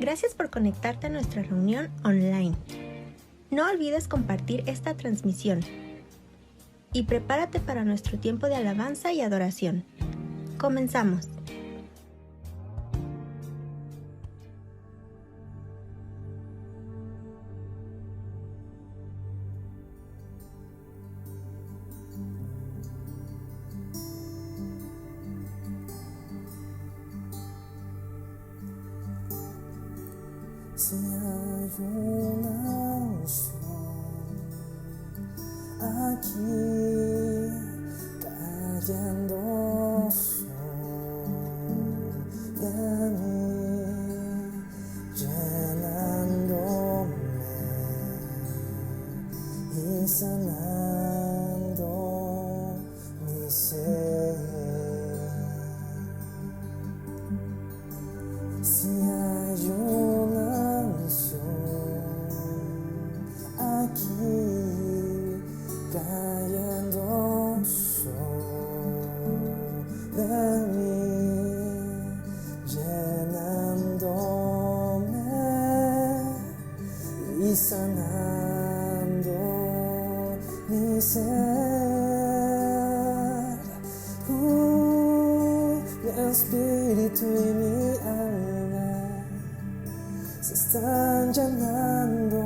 Gracias por conectarte a nuestra reunión online. No olvides compartir esta transmisión y prepárate para nuestro tiempo de alabanza y adoración. Comenzamos. Si hay una unción aquí cayendo sobre mí, llenándome y sanando mi ser. Si hay una unción aquí cayendo sobre mí, llenándome y sanando mi ser. Mi espíritu y mi alma se están llenando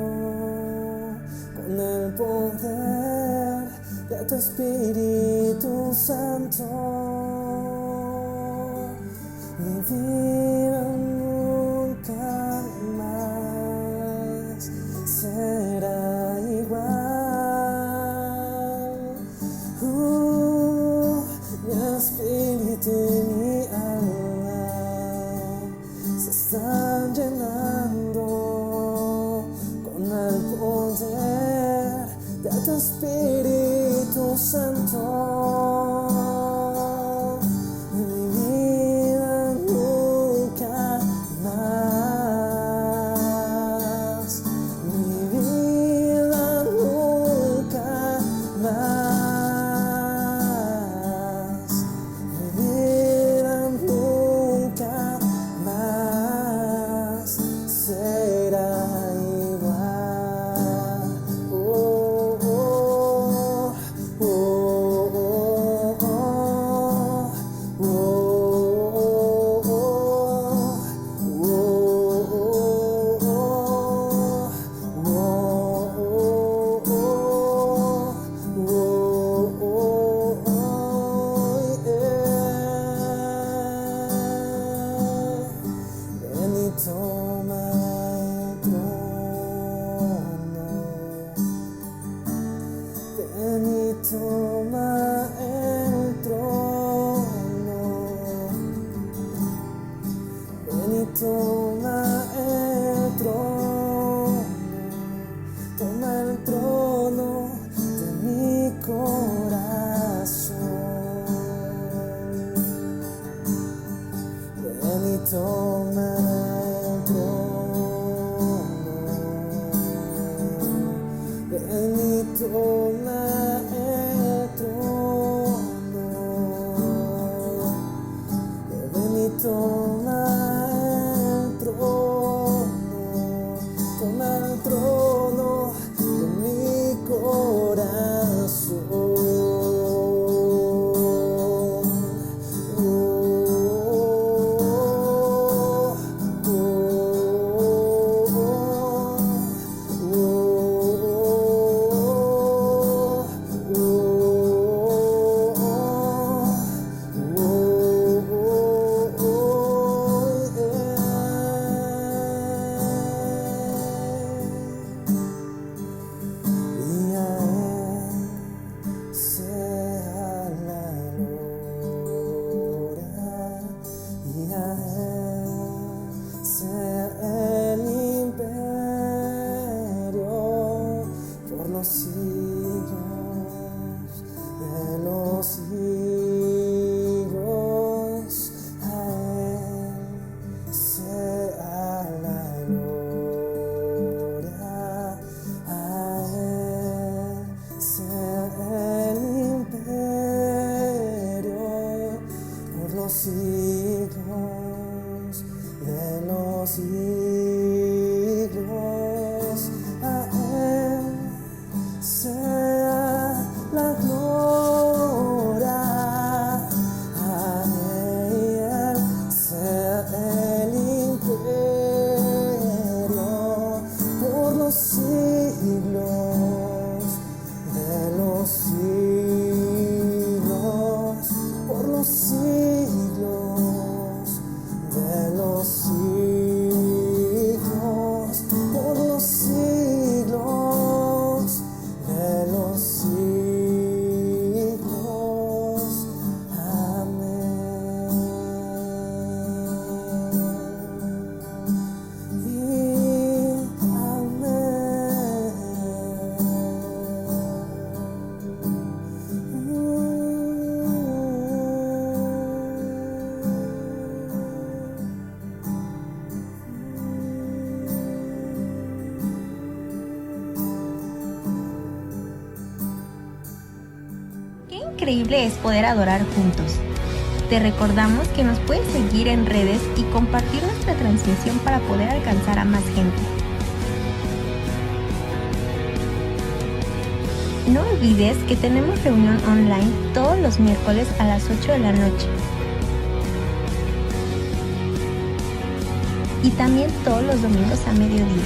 con el poder de tu Espíritu Santo. Mi vida nunca más será igual. Mi espíritu y mi alma se están llenando con el poder de tu Espíritu Santo. Mi vida nunca más, mi vida nunca más, mi vida nunca más será igual. Oh, oh, oh, oh, oh, oh, ven y toma el trono, ven y toma el trono, ven y toma el trono, toma el trono de mi corazón. Ven y toma el trono, ven y toma el trono, ven y toma el trono. increíble es poder adorar juntos. Te recordamos que nos puedes seguir en redes y compartir nuestra transmisión para poder alcanzar a más gente. No olvides que tenemos reunión online todos los miércoles a las 8 de la noche. Y también todos los domingos a mediodía.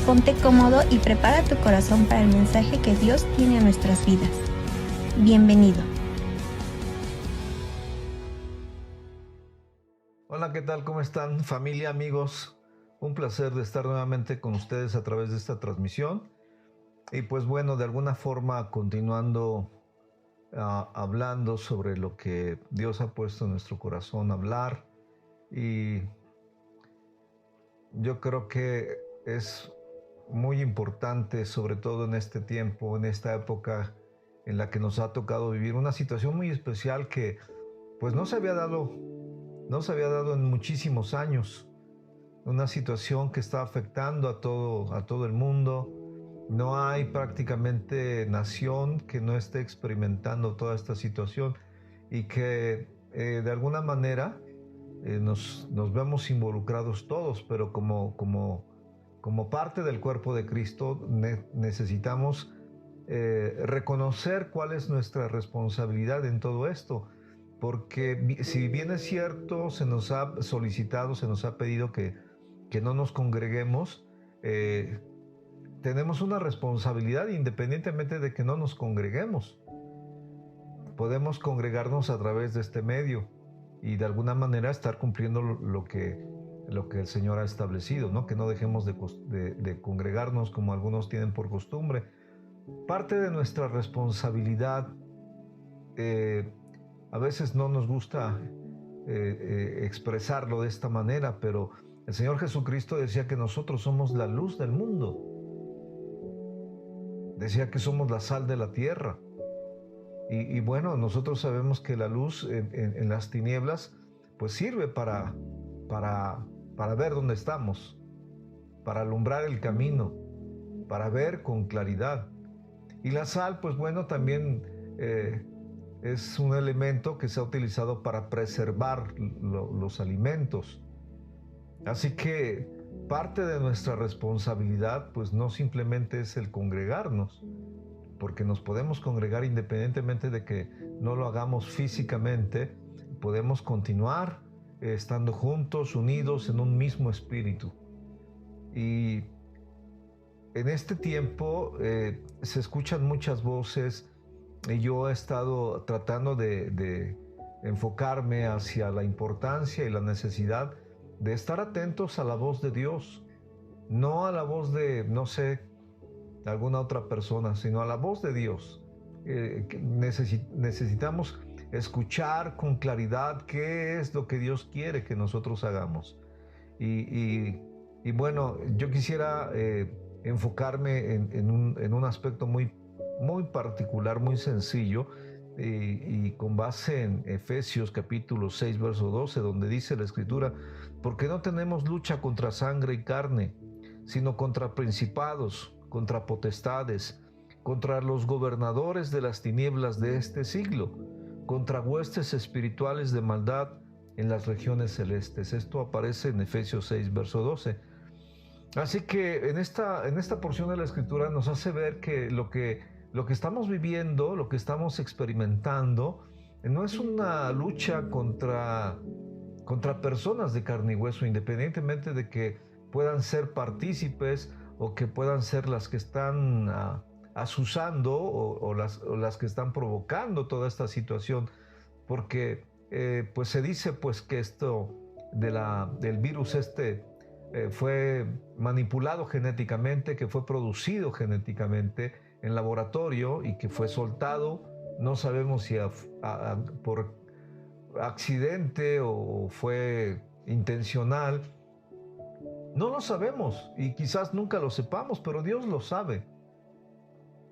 Ponte cómodo y prepara tu corazón para el mensaje que Dios tiene a nuestras vidas. Bienvenido. Hola, ¿qué tal? ¿Cómo están, familia, amigos? Un placer de estar nuevamente con ustedes a través de esta transmisión. Y pues bueno, de alguna forma continuando hablando sobre lo que Dios ha puesto en nuestro corazón hablar. Y yo creo que es muy importante, sobre todo en este tiempo, en esta época en la que nos ha tocado vivir una situación muy especial que pues no se había dado en muchísimos años. Una situación que está afectando a todo el mundo. No hay prácticamente nación que no esté experimentando toda esta situación y que de alguna manera nos vemos involucrados todos, pero como parte del cuerpo de Cristo necesitamos reconocer cuál es nuestra responsabilidad en todo esto, porque si bien es cierto, se nos ha solicitado, se nos ha pedido que no nos congreguemos, tenemos una responsabilidad independientemente de que no nos congreguemos. Podemos congregarnos a través de este medio y de alguna manera estar cumpliendo lo que el Señor ha establecido, ¿no? Que no dejemos de congregarnos como algunos tienen por costumbre. Parte de nuestra responsabilidad, a veces no nos gusta expresarlo de esta manera, pero el Señor Jesucristo decía que nosotros somos la luz del mundo. Decía que somos la sal de la tierra. Y bueno, nosotros sabemos que la luz en las tinieblas pues sirve para ver dónde estamos, para alumbrar el camino, para ver con claridad. Y la sal, pues bueno, también es un elemento que se ha utilizado para preservar los alimentos. Así que parte de nuestra responsabilidad, pues no simplemente es el congregarnos, porque nos podemos congregar independientemente de que no lo hagamos físicamente, podemos continuar estando juntos, unidos en un mismo espíritu. Y en este tiempo se escuchan muchas voces y yo he estado tratando de enfocarme hacia la importancia y la necesidad de estar atentos a la voz de Dios, no a la voz de, no sé, de alguna otra persona, sino a la voz de Dios. Necesitamos escuchar con claridad qué es lo que Dios quiere que nosotros hagamos. Y bueno, yo quisiera enfocarme en un aspecto muy particular, muy sencillo, y con base en Efesios capítulo 6, verso 12, donde dice la Escritura: porque no tenemos lucha contra sangre y carne, sino contra principados, contra potestades, contra los gobernadores de las tinieblas de este siglo, contra huestes espirituales de maldad en las regiones celestes. Esto aparece en Efesios 6, verso 12. Así que en esta porción de la Escritura nos hace ver que lo que estamos viviendo, lo que estamos experimentando, no es una lucha contra personas de carne y hueso, independientemente de que puedan ser partícipes o que puedan ser las que están azuzando o las que están provocando toda esta situación, porque pues se dice pues que esto del virus fue manipulado genéticamente, que fue producido genéticamente en laboratorio y que fue soltado. No sabemos si por accidente o fue intencional. No lo sabemos y quizás nunca lo sepamos, pero Dios lo sabe.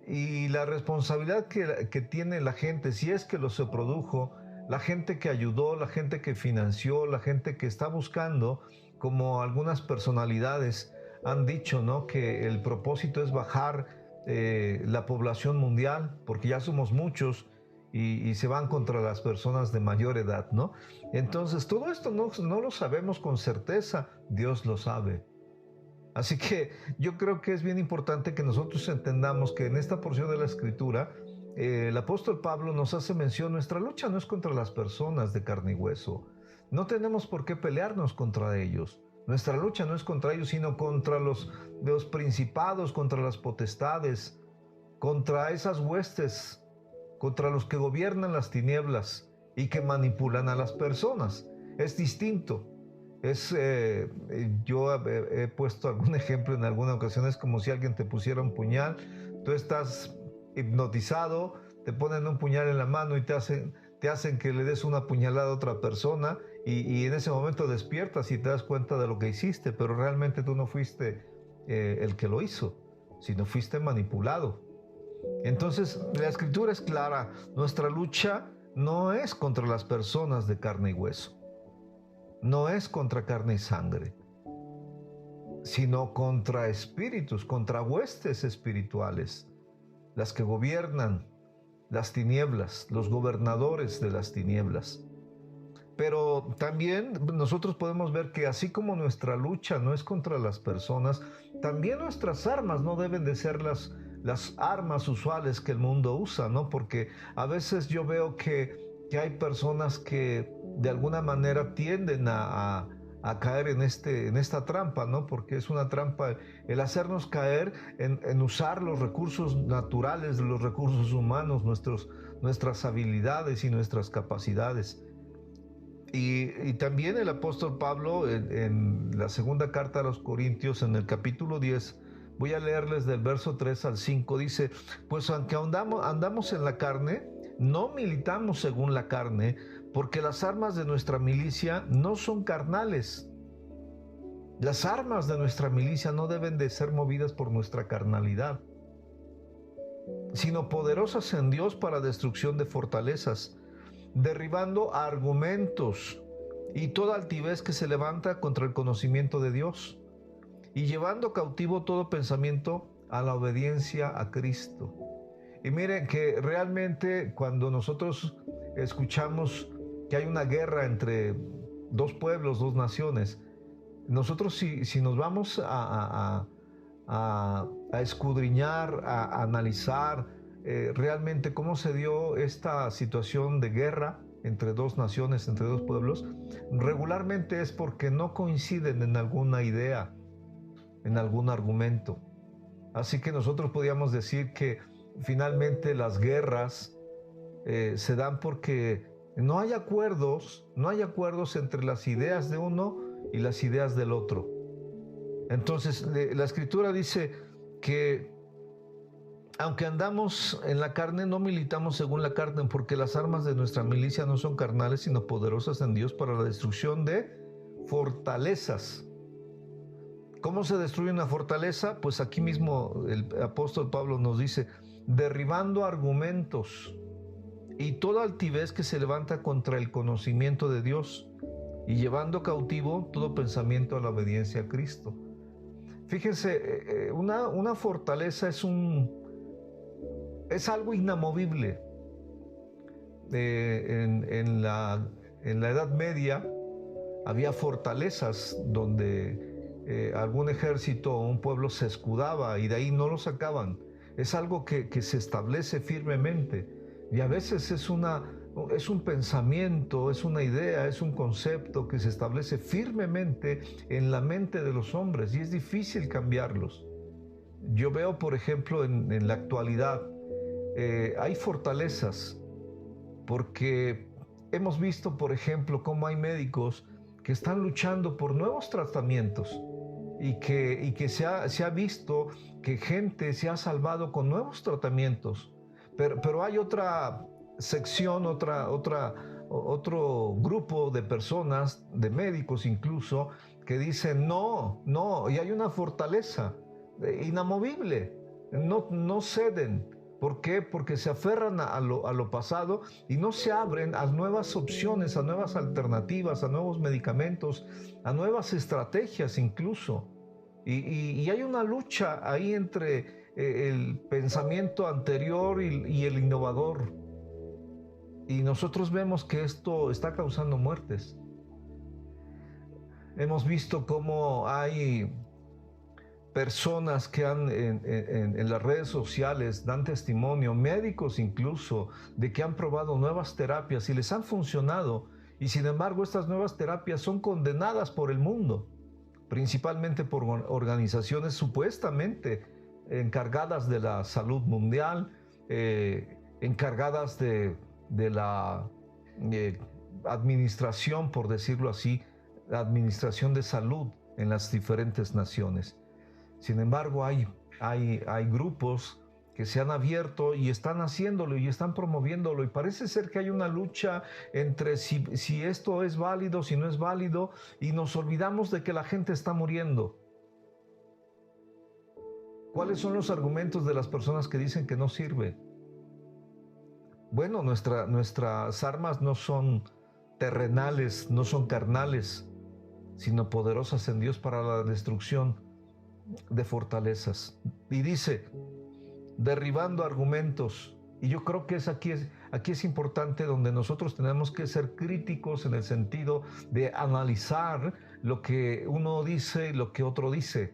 Y la responsabilidad que tiene la gente, si es que se produjo, la gente que ayudó, la gente que financió, la gente que está buscando, como algunas personalidades, han dicho, ¿no?, que el propósito es bajar la población mundial, porque ya somos muchos y se van contra las personas de mayor edad, ¿no? Entonces, todo esto no lo sabemos con certeza, Dios lo sabe. Así que yo creo que es bien importante que nosotros entendamos que en esta porción de la Escritura, el apóstol Pablo nos hace mención, nuestra lucha no es contra las personas de carne y hueso. No tenemos por qué pelearnos contra ellos. Nuestra lucha no es contra ellos, sino contra los principados, contra las potestades, contra esas huestes, contra los que gobiernan las tinieblas y que manipulan a las personas. Es distinto. Yo he puesto algún ejemplo en alguna ocasión, es como si alguien te pusiera un puñal, tú estás hipnotizado, te ponen un puñal en la mano y te hacen que le des una puñalada a otra persona y en ese momento despiertas y te das cuenta de lo que hiciste, pero realmente tú no fuiste el que lo hizo, sino fuiste manipulado. Entonces la Escritura es clara, nuestra lucha no es contra las personas de carne y hueso. No es contra carne y sangre, sino contra espíritus, contra huestes espirituales, las que gobiernan las tinieblas, los gobernadores de las tinieblas. Pero también nosotros podemos ver que así como nuestra lucha no es contra las personas, también nuestras armas no deben de ser las armas usuales que el mundo usa, ¿no? Porque a veces yo veo que hay personas que de alguna manera tienden a caer en esta trampa, ¿no? Porque es una trampa el hacernos caer en usar los recursos naturales, los recursos humanos, nuestras habilidades y nuestras capacidades. Y también el apóstol Pablo en la segunda carta a los Corintios, en el capítulo 10, voy a leerles del verso 3 al 5, dice: pues aunque andamos en la carne, no militamos según la carne, porque las armas de nuestra milicia no son carnales. Las armas de nuestra milicia no deben de ser movidas por nuestra carnalidad, sino poderosas en Dios para destrucción de fortalezas, derribando argumentos y toda altivez que se levanta contra el conocimiento de Dios, y llevando cautivo todo pensamiento a la obediencia a Cristo. Y miren que realmente cuando nosotros escuchamos que hay una guerra entre dos pueblos, dos naciones, nosotros si nos vamos a escudriñar, a analizar realmente cómo se dio esta situación de guerra entre dos naciones, entre dos pueblos, regularmente es porque no coinciden en alguna idea, en algún argumento. Así que nosotros podríamos decir que finalmente las guerras se dan porque no hay acuerdos entre las ideas de uno y las ideas del otro. Entonces la Escritura dice que aunque andamos en la carne, no militamos según la carne, porque las armas de nuestra milicia no son carnales, sino poderosas en Dios para la destrucción de fortalezas. ¿Cómo se destruye una fortaleza? Pues aquí mismo el apóstol Pablo nos dice: derribando argumentos y toda altivez que se levanta contra el conocimiento de Dios, y llevando cautivo todo pensamiento a la obediencia a Cristo. Fíjense, una fortaleza es algo inamovible. En la Edad Media había fortalezas donde algún ejército o un pueblo se escudaba y de ahí no lo sacaban. Es algo que se establece firmemente, y a veces es un pensamiento, es una idea, es un concepto que se establece firmemente en la mente de los hombres y es difícil cambiarlos. Yo veo, por ejemplo, en la actualidad hay fortalezas, porque hemos visto, por ejemplo, cómo hay médicos que están luchando por nuevos tratamientos y que se ha visto que gente se ha salvado con nuevos tratamientos. Pero hay otra sección, otro grupo de personas, de médicos incluso, que dicen no, y hay una fortaleza inamovible, no ceden. ¿Por qué? Porque se aferran a lo pasado y no se abren a nuevas opciones, a nuevas alternativas, a nuevos medicamentos, a nuevas estrategias incluso. Y hay una lucha ahí entre el pensamiento anterior y el innovador. Y nosotros vemos que esto está causando muertes. Hemos visto cómo hay personas que en las redes sociales dan testimonio, médicos incluso, de que han probado nuevas terapias y les han funcionado. Y sin embargo, estas nuevas terapias son condenadas por el mundo, principalmente por organizaciones supuestamente encargadas de la salud mundial, encargadas de la administración, por decirlo así, la administración de salud en las diferentes naciones. Sin embargo, hay grupos que se han abierto y están haciéndolo y están promoviéndolo, y parece ser que hay una lucha entre si esto es válido, si no es válido, y nos olvidamos de que la gente está muriendo. ¿Cuáles son los argumentos de las personas que dicen que no sirve? Bueno, nuestras armas no son terrenales, no son carnales, sino poderosas en Dios para la destrucción de fortalezas. Y dice, derribando argumentos. Y yo creo que aquí es importante, donde nosotros tenemos que ser críticos en el sentido de analizar lo que uno dice y lo que otro dice.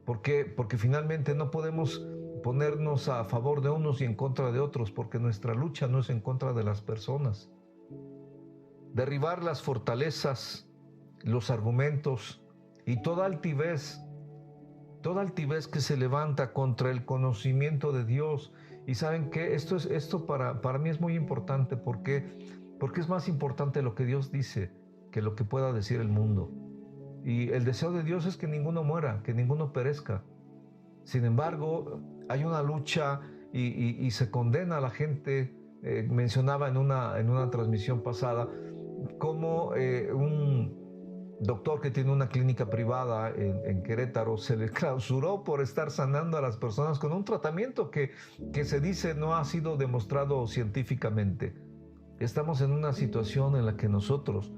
Porque finalmente no podemos ponernos a favor de unos y en contra de otros, porque nuestra lucha no es en contra de las personas. Derribar las fortalezas, los argumentos y toda altivez que se levanta contra el conocimiento de Dios. Y ¿saben qué? Esto para mí es muy importante, porque es más importante lo que Dios dice que lo que pueda decir el mundo. Y el deseo de Dios es que ninguno muera, que ninguno perezca. Sin embargo, hay una lucha y se condena a la gente. Mencionaba en una transmisión pasada cómo un doctor que tiene una clínica privada en Querétaro se le clausuró por estar sanando a las personas con un tratamiento que se dice no ha sido demostrado científicamente. Estamos en una situación en la que nosotros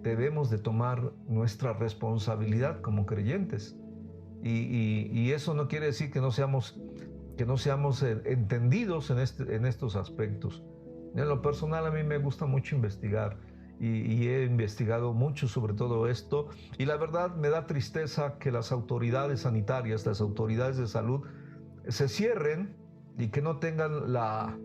debemos de tomar nuestra responsabilidad como creyentes, y eso no quiere decir que no seamos entendidos en estos aspectos. En lo personal, a mí me gusta mucho investigar, y he investigado mucho sobre todo esto, y la verdad me da tristeza que las autoridades sanitarias, las autoridades de salud se cierren y que no tengan la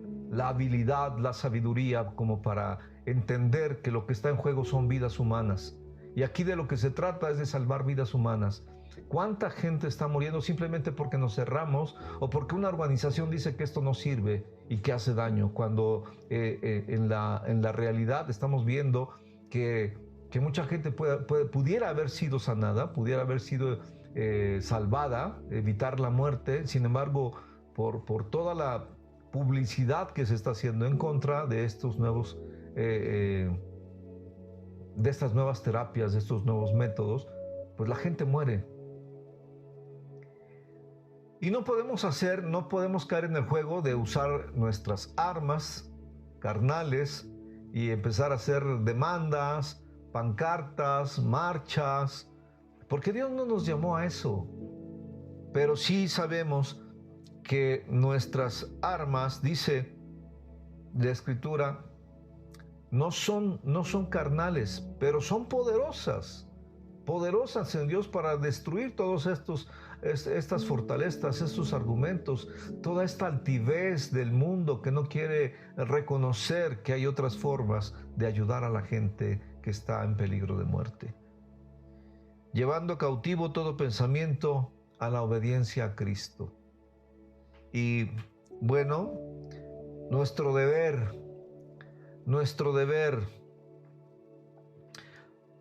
habilidad, la sabiduría como para entender que lo que está en juego son vidas humanas. Y aquí de lo que se trata es de salvar vidas humanas. ¿Cuánta gente está muriendo simplemente porque nos cerramos o porque una organización dice que esto no sirve y que hace daño? Cuando en la realidad estamos viendo que mucha gente pudiera haber sido sanada, pudiera haber sido salvada, evitar la muerte. Sin embargo, por toda la publicidad que se está haciendo en contra de estos nuevos de estas nuevas terapias, de estos nuevos métodos, pues la gente muere. Y no podemos caer en el juego de usar nuestras armas carnales y empezar a hacer demandas, pancartas, marchas, porque Dios no nos llamó a eso. Pero sí sabemos que nuestras armas, dice la Escritura, no son carnales, pero son poderosas en Dios para destruir todos estas fortalezas, estos argumentos, toda esta altivez del mundo que no quiere reconocer que hay otras formas de ayudar a la gente que está en peligro de muerte. Llevando cautivo todo pensamiento a la obediencia a Cristo. Y bueno, nuestro deber.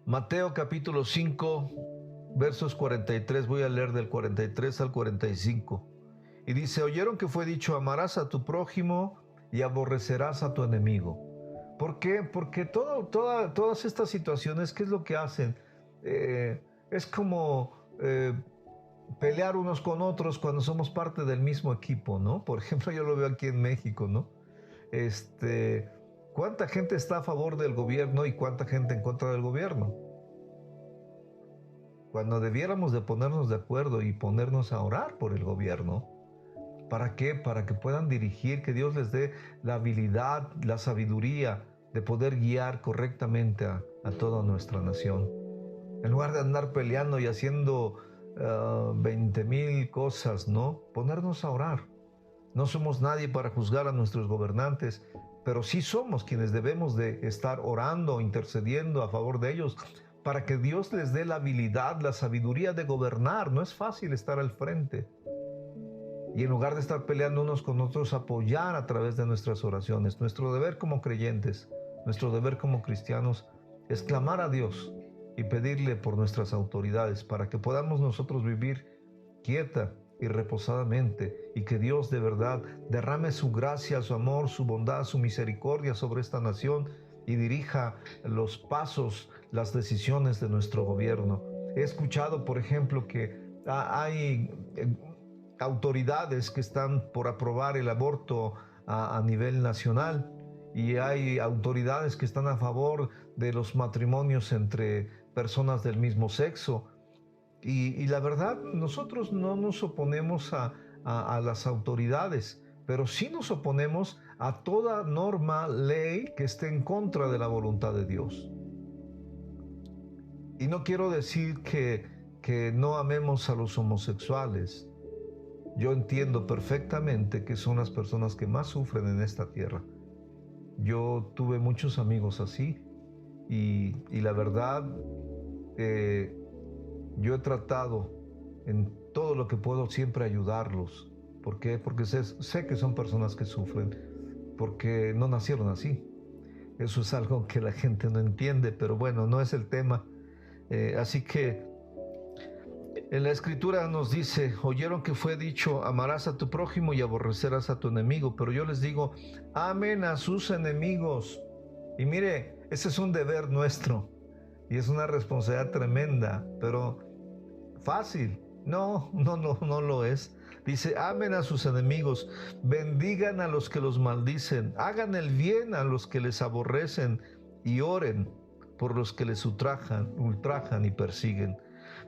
Mateo capítulo 5, versos 43, voy a leer del 43 al 45. Y dice, oyeron que fue dicho, amarás a tu prójimo y aborrecerás a tu enemigo. ¿Por qué? Porque todas estas situaciones, ¿qué es lo que hacen? Es como pelear unos con otros cuando somos parte del mismo equipo, ¿no? Por ejemplo, yo lo veo aquí en México, ¿no? ¿Cuánta gente está a favor del gobierno y cuánta gente en contra del gobierno? cuando debiéramos de ponernos de acuerdo y ponernos a orar por el gobierno. ¿Para qué? Para que puedan dirigir, que Dios les dé la habilidad, la sabiduría de poder guiar correctamente a toda nuestra nación. En lugar de andar peleando y haciendo 20,000 cosas, ¿no? Ponernos a orar. No somos nadie para juzgar a nuestros gobernantes, pero sí somos quienes debemos de estar orando, intercediendo a favor de ellos, para que Dios les dé la habilidad, la sabiduría de gobernar. No es fácil estar al frente. Y en lugar de estar peleando unos con otros, apoyar a través de nuestras oraciones. Nuestro deber como creyentes, nuestro deber como cristianos, es clamar a Dios y pedirle por nuestras autoridades para que podamos nosotros vivir quieta y reposadamente, y que Dios de verdad derrame su gracia, su amor, su bondad, su misericordia sobre esta nación y dirija los pasos, las decisiones de nuestro gobierno. He escuchado, por ejemplo, que hay autoridades que están por aprobar el aborto a nivel nacional, y hay autoridades que están a favor de los matrimonios entre personas del mismo sexo. Y la verdad, nosotros no nos oponemos a las autoridades, pero sí nos oponemos a toda norma, ley que esté en contra de la voluntad de Dios. Y no quiero decir que no amemos a los homosexuales. Yo entiendo perfectamente que son las personas que más sufren en esta tierra. Yo tuve muchos amigos así, y la verdad, yo he tratado en todo lo que puedo siempre ayudarlos. ¿Por qué? Porque sé que son personas que sufren, porque no nacieron así. Eso es algo que la gente no entiende, pero bueno, no es el tema. Así que en la Escritura nos dice: oyeron que fue dicho, amarás a tu prójimo y aborrecerás a tu enemigo. Pero yo les digo, amen a sus enemigos. Y mire, ese es un deber nuestro y es una responsabilidad tremenda, pero fácil. No lo es. Dice, amen a sus enemigos, bendigan a los que los maldicen, hagan el bien a los que les aborrecen y oren por los que les ultrajan y persiguen,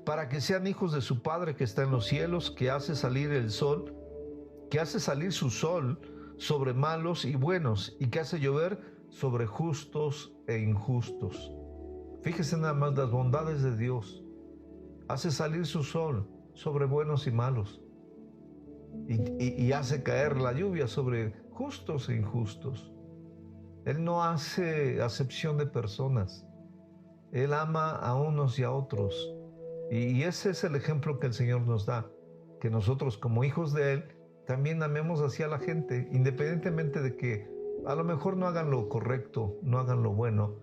para que sean hijos de su Padre que está en los cielos, que hace salir su sol sobre malos y buenos, y que hace llover sobre justos e injustos. Fíjese nada más las bondades de Dios. Hace salir su sol sobre buenos y malos, y hace caer la lluvia sobre justos e injustos. Él no hace acepción de personas. Él ama a unos y a otros. Y ese es el ejemplo que el Señor nos da, que nosotros como hijos de Él también amemos hacia la gente, independientemente de que a lo mejor no hagan lo correcto, no hagan lo bueno.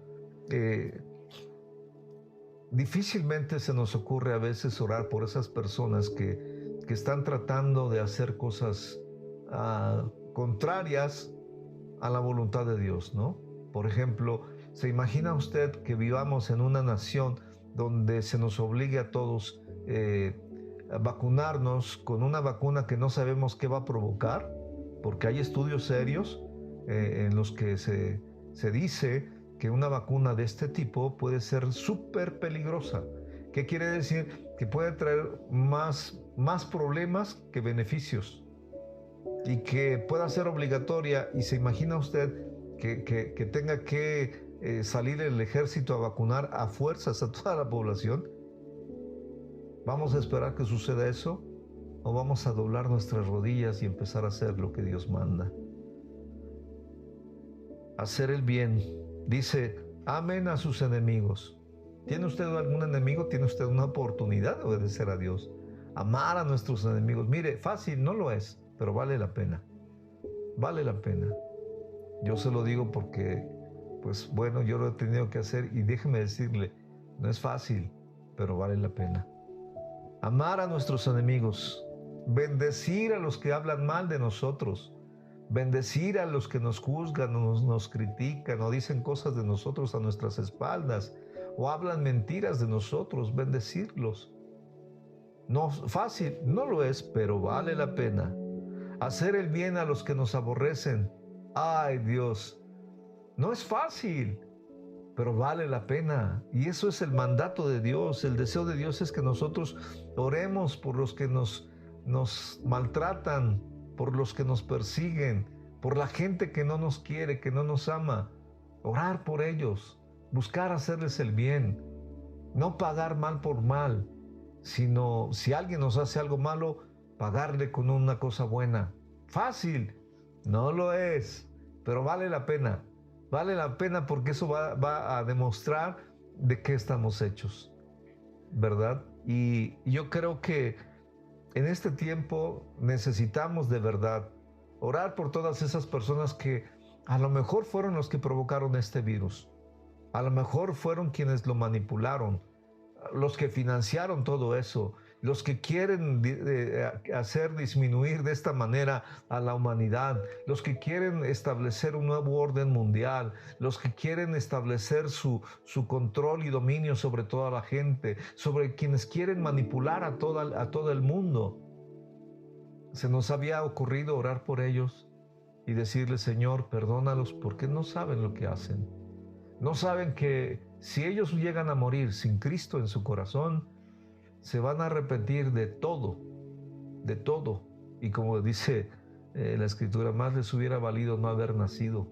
Difícilmente se nos ocurre a veces orar por esas personas que están tratando de hacer cosas contrarias a la voluntad de Dios, ¿no? Por ejemplo, ¿se imagina usted que vivamos en una nación donde se nos obligue a todos a vacunarnos con una vacuna que no sabemos qué va a provocar? Porque hay estudios serios en los que se dice que una vacuna de este tipo puede ser súper peligrosa. ¿Qué quiere decir? Que puede traer más problemas que beneficios, y que pueda ser obligatoria. Y se imagina usted que tenga que salir el ejército a vacunar a fuerzas a toda la población. ¿Vamos a esperar que suceda eso? ¿O vamos a doblar nuestras rodillas y empezar a hacer lo que Dios manda? Hacer el bien. Dice, amen a sus enemigos. ¿Tiene usted algún enemigo? ¿Tiene usted una oportunidad de obedecer a Dios? Amar a nuestros enemigos. Mire, fácil no lo es, pero vale la pena. Vale la pena. Yo se lo digo porque, pues bueno, yo lo he tenido que hacer, y déjeme decirle, no es fácil, pero vale la pena. Amar a nuestros enemigos. Bendecir a los que hablan mal de nosotros. Bendecir a los que nos juzgan, nos critican, o dicen cosas de nosotros a nuestras espaldas, o hablan mentiras de nosotros. Bendecirlos. No fácil, no lo es, pero vale la pena. Hacer el bien a los que nos aborrecen. Ay, Dios, no es fácil, pero vale la pena. Y eso es el mandato de Dios. El deseo de Dios es que nosotros oremos por los que nos maltratan, por los que nos persiguen, por la gente que no nos quiere, que no nos ama. Orar por ellos, buscar hacerles el bien, no pagar mal por mal, sino si alguien nos hace algo malo, pagarle con una cosa buena. Fácil, no lo es, pero vale la pena. Vale la pena porque eso va a demostrar de qué estamos hechos, ¿verdad? Y yo creo que en este tiempo necesitamos de verdad orar por todas esas personas que a lo mejor fueron los que provocaron este virus. A lo mejor fueron quienes lo manipularon, los que financiaron todo eso, los que quieren hacer disminuir de esta manera a la humanidad, los que quieren establecer un nuevo orden mundial, los que quieren establecer su control y dominio sobre toda la gente, sobre quienes quieren manipular a todo el mundo. Se nos había ocurrido orar por ellos y decirle: Señor, perdónalos porque no saben lo que hacen. No saben que si ellos llegan a morir sin Cristo en su corazón, se van a arrepentir de todo, de todo. Y como dice la Escritura, más les hubiera valido no haber nacido.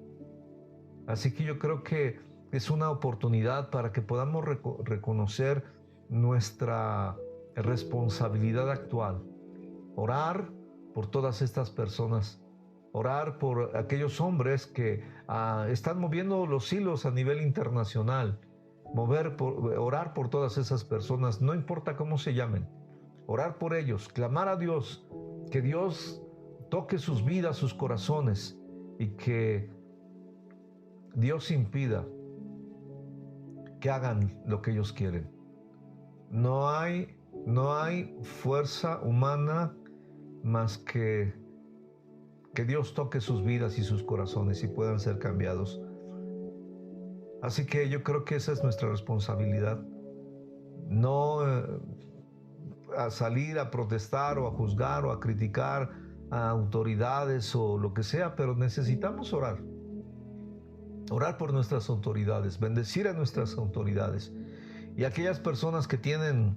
Así que yo creo que es una oportunidad para que podamos reconocer nuestra responsabilidad actual. Orar por todas estas personas. Orar por aquellos hombres que están moviendo los hilos a nivel internacional. Orar por todas esas personas, no importa cómo se llamen. Orar por ellos, clamar a Dios, que Dios toque sus vidas, sus corazones, y que Dios impida que hagan lo que ellos quieren. No hay fuerza humana más que Dios toque sus vidas y sus corazones y puedan ser cambiados. Así que yo creo que esa es nuestra responsabilidad. No a salir a protestar o a juzgar o a criticar a autoridades o lo que sea, pero necesitamos orar. Orar por nuestras autoridades, bendecir a nuestras autoridades. Y aquellas personas que tienen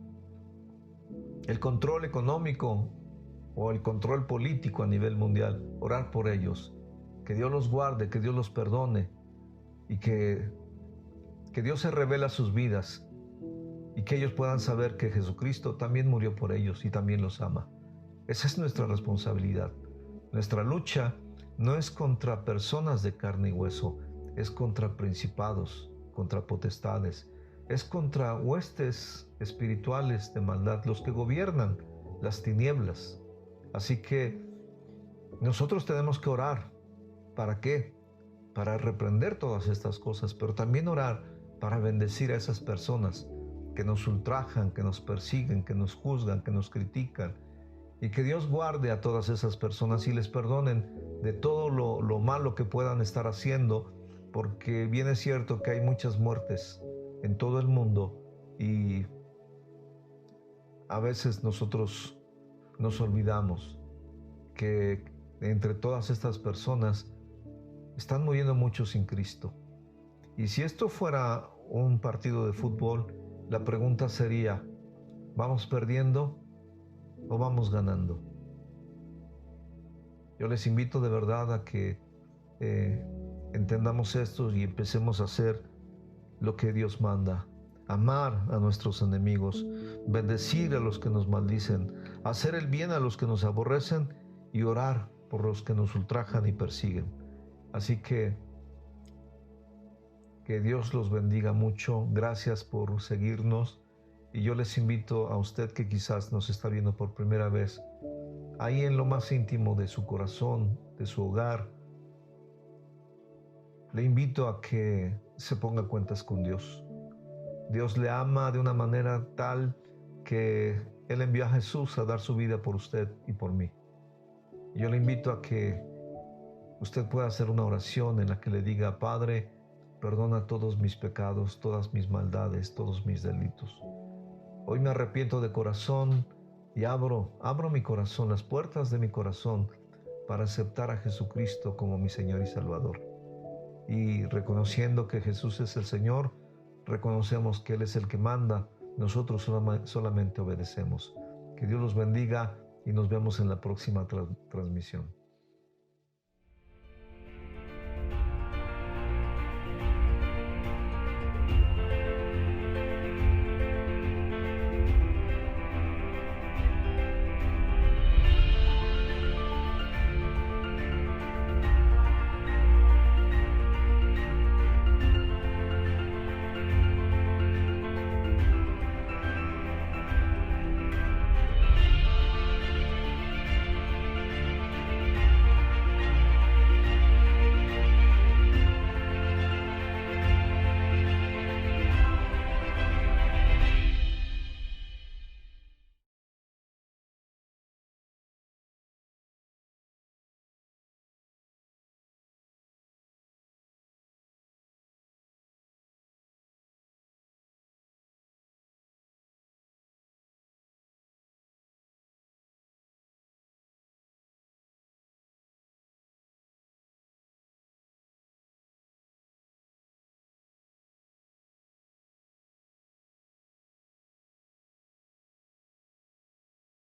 el control económico o el control político a nivel mundial, orar por ellos, que Dios los guarde, que Dios los perdone y que Dios se revele a sus vidas y que ellos puedan saber que Jesucristo también murió por ellos y también los ama. Esa es nuestra responsabilidad. Nuestra lucha no es contra personas de carne y hueso, es contra principados, contra potestades, es contra huestes espirituales de maldad, los que gobiernan las tinieblas. Así que nosotros tenemos que orar. ¿Para qué? Para reprender todas estas cosas, pero también orar para bendecir a esas personas que nos ultrajan, que nos persiguen, que nos juzgan, que nos critican, y que Dios guarde a todas esas personas y les perdonen de todo lo malo que puedan estar haciendo, porque bien es cierto que hay muchas muertes en todo el mundo y a veces nosotros nos olvidamos que entre todas estas personas están muriendo muchos sin Cristo. Y si esto fuera un partido de fútbol, la pregunta sería: ¿vamos perdiendo o vamos ganando? Yo les invito de verdad a que entendamos esto y empecemos a hacer lo que Dios manda. Amar a nuestros enemigos, bendecir a los que nos maldicen, hacer el bien a los que nos aborrecen y orar por los que nos ultrajan y persiguen. Así que Dios los bendiga mucho. Gracias por seguirnos. Y yo les invito a usted que quizás nos está viendo por primera vez, ahí en lo más íntimo de su corazón, de su hogar, le invito a que se ponga cuentas con Dios. Dios le ama de una manera tal que Él envió a Jesús a dar su vida por usted y por mí. Yo le invito a que usted pueda hacer una oración en la que le diga: Padre, perdona todos mis pecados, todas mis maldades, todos mis delitos. Hoy me arrepiento de corazón y abro mi corazón, las puertas de mi corazón, para aceptar a Jesucristo como mi Señor y Salvador. y reconociendo que Jesús es el Señor, reconocemos que Él es el que manda, nosotros solamente obedecemos. Que Dios los bendiga y nos vemos en la próxima transmisión.